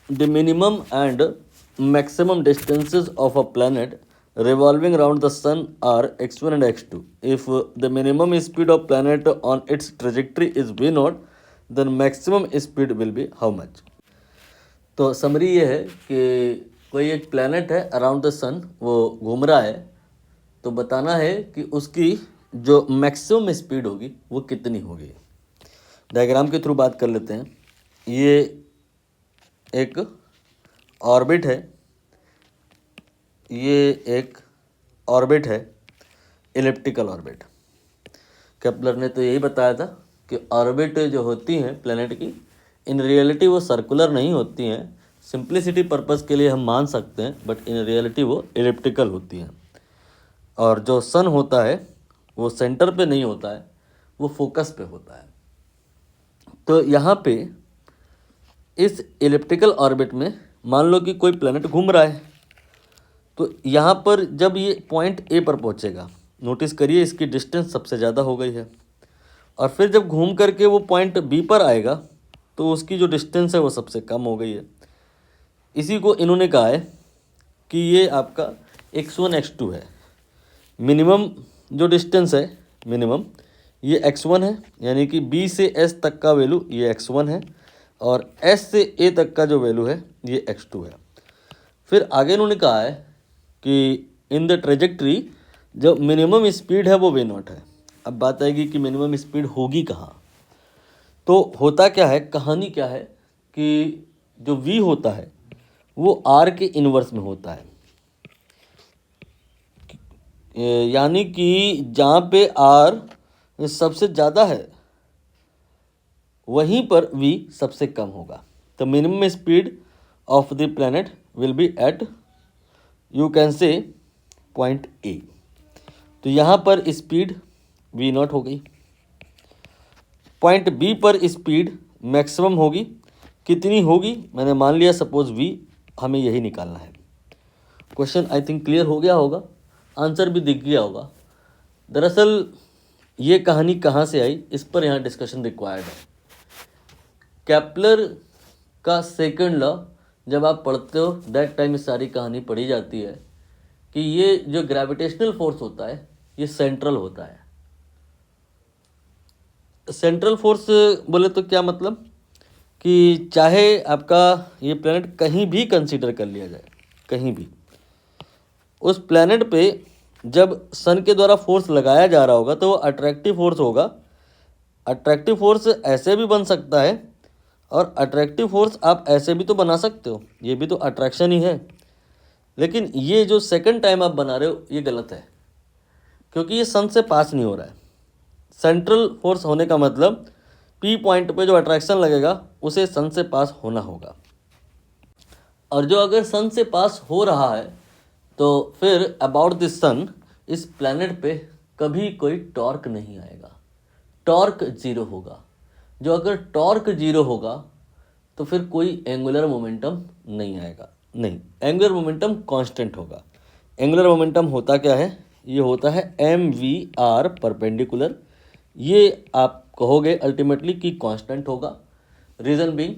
the minimum and maximum distances of a planet revolving around the sun are x1 and x2. If the minimum speed of planet on its trajectory is v0, then maximum speed will be how much? तो summary ये है कि कोई एक planet है around the सन, वो घूम रहा है, तो बताना है कि उसकी जो मैक्सिमम स्पीड होगी वो कितनी होगी। डायग्राम के थ्रू बात कर लेते हैं। ये एक ऑर्बिट है, ये एक ऑर्बिट है, इलिप्टिकल ऑर्बिट। केपलर ने तो यही बताया था कि ऑर्बिट जो होती हैं प्लैनेट की, इन रियलिटी वो सर्कुलर नहीं होती हैं। सिंप्लिसिटी पर्पस के लिए हम मान सकते हैं, बट इन रियलिटी वो इलिप्टिकल होती हैं। और जो सन होता है वो सेंटर पे नहीं होता है, वो फोकस पे होता है। तो यहाँ पे इस इलिप्टिकल ऑर्बिट में मान लो कि कोई प्लैनेट घूम रहा है, तो यहाँ पर जब ये पॉइंट ए पर पहुँचेगा, नोटिस करिए इसकी डिस्टेंस सबसे ज़्यादा हो गई है, और फिर जब घूम करके वो पॉइंट बी पर आएगा तो उसकी जो डिस्टेंस है वो सबसे कम हो गई है। इसी को इन्होंने कहा है कि ये आपका x1 x2 है। मिनिमम जो डिस्टेंस है, मिनिमम ये x1 है, यानी कि b से s तक का वैल्यू ये x1 है, और s से a तक का जो वैल्यू है ये x2 है। फिर आगे इन्होंने कहा है कि इन द ट्रेजेक्ट्री जो मिनिमम स्पीड है वो v0 है। अब बात आएगी कि मिनिमम स्पीड होगी कहाँ। तो होता क्या है, कहानी क्या है कि जो v होता है वो r के इन्वर्स में होता है, यानी कि जहाँ पे r सबसे ज़्यादा है वहीं पर v सबसे कम होगा। तो minimum speed of the planet will be at, you can say, point A. तो यहाँ पर स्पीड v0 हो गई। पॉइंट बी पर स्पीड मैक्सिमम होगी, कितनी होगी मैंने मान लिया सपोज v, हमें यही निकालना है। क्वेश्चन आई थिंक क्लियर हो गया होगा, आंसर भी दिख गया होगा। दरअसल ये कहानी कहाँ से आई, इस पर यहाँ डिस्कशन रिक्वायर्ड है। केपलर का सेकंड लॉ जब आप पढ़ते हो दैट टाइम सारी कहानी पढ़ी जाती है कि ये जो ग्रेविटेशनल फोर्स होता है ये सेंट्रल होता है। सेंट्रल फोर्स बोले तो क्या मतलब कि चाहे आपका ये प्लैनेट कहीं भी कंसीडर कर लिया जाए, कहीं भी, उस प्लैनेट पे जब सन के द्वारा फोर्स लगाया जा रहा होगा तो वो अट्रैक्टिव फोर्स होगा। अट्रैक्टिव फोर्स ऐसे भी बन सकता है, और अट्रैक्टिव फोर्स आप ऐसे भी तो बना सकते हो, ये भी तो अट्रैक्शन ही है। लेकिन ये जो सेकंड टाइम आप बना रहे हो ये गलत है, क्योंकि ये सन से पास नहीं हो रहा है। सेंट्रल फोर्स होने का मतलब पी पॉइंट पे जो अट्रैक्शन लगेगा उसे सन से पास होना होगा, और जो अगर सन से पास हो रहा है तो फिर अबाउट दिस सन इस प्लैनेट पे कभी कोई टॉर्क नहीं आएगा, टॉर्क जीरो होगा। जो अगर टॉर्क जीरो होगा तो फिर कोई एंगुलर मोमेंटम नहीं आएगा, नहीं, एंगुलर मोमेंटम कांस्टेंट होगा। एंगुलर मोमेंटम होता क्या है, ये होता है mv/r परपेंडिकुलर। ये आप कहोगे अल्टीमेटली कि कांस्टेंट होगा। रीज़न बीइंग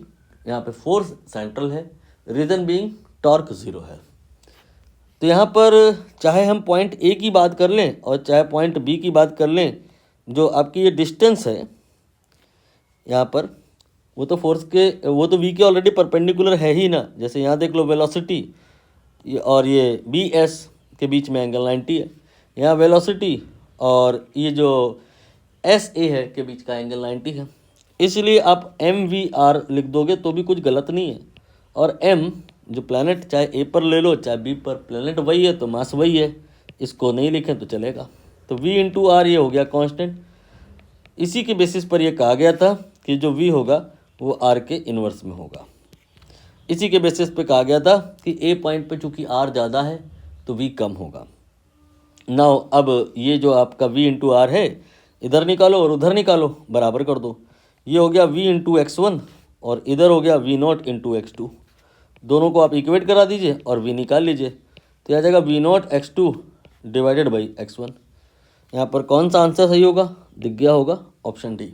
यहाँ पे फोर्स सेंट्रल है, रीज़न बीइंग टॉर्क ज़ीरो है। तो यहाँ पर चाहे हम पॉइंट ए की बात कर लें और चाहे पॉइंट बी की बात कर लें, जो आपकी ये डिस्टेंस है यहाँ पर, वो तो फोर्स के, वो तो वी के ऑलरेडी परपेंडिकुलर है ही ना। जैसे यहाँ देख लो वेलोसिटी और ये बी एस के बीच में एंगल 90 है, यहाँ वेलोसिटी और ये जो एस ए है के बीच का एंगल 90 है। इसलिए आप mv/r लिख दोगे तो भी कुछ गलत नहीं है। और m जो प्लैनेट चाहे ए पर ले लो चाहे बी पर, प्लैनेट वही है तो मास वही है, इसको नहीं लिखें तो चलेगा। तो v/r ये हो गया कांस्टेंट। इसी के बेसिस पर यह कहा गया था कि जो v होगा वो r के इन्वर्स में होगा। इसी के बेसिस पे कहा गया था कि ए पॉइंट पे चूंकि r ज़्यादा है तो v कम होगा। नाउ अब ये जो आपका v/r है, इधर निकालो और उधर निकालो, बराबर कर दो। ये हो गया v/x1 और इधर हो गया v0/x2। दोनों को आप इक्वेट करा दीजिए और v निकाल लीजिए, तो आ जाएगा v0/x2 डिवाइडेड बाई x1। यहाँ पर कौन सा आंसर सही होगा, दिख गया होगा, ऑप्शन डी।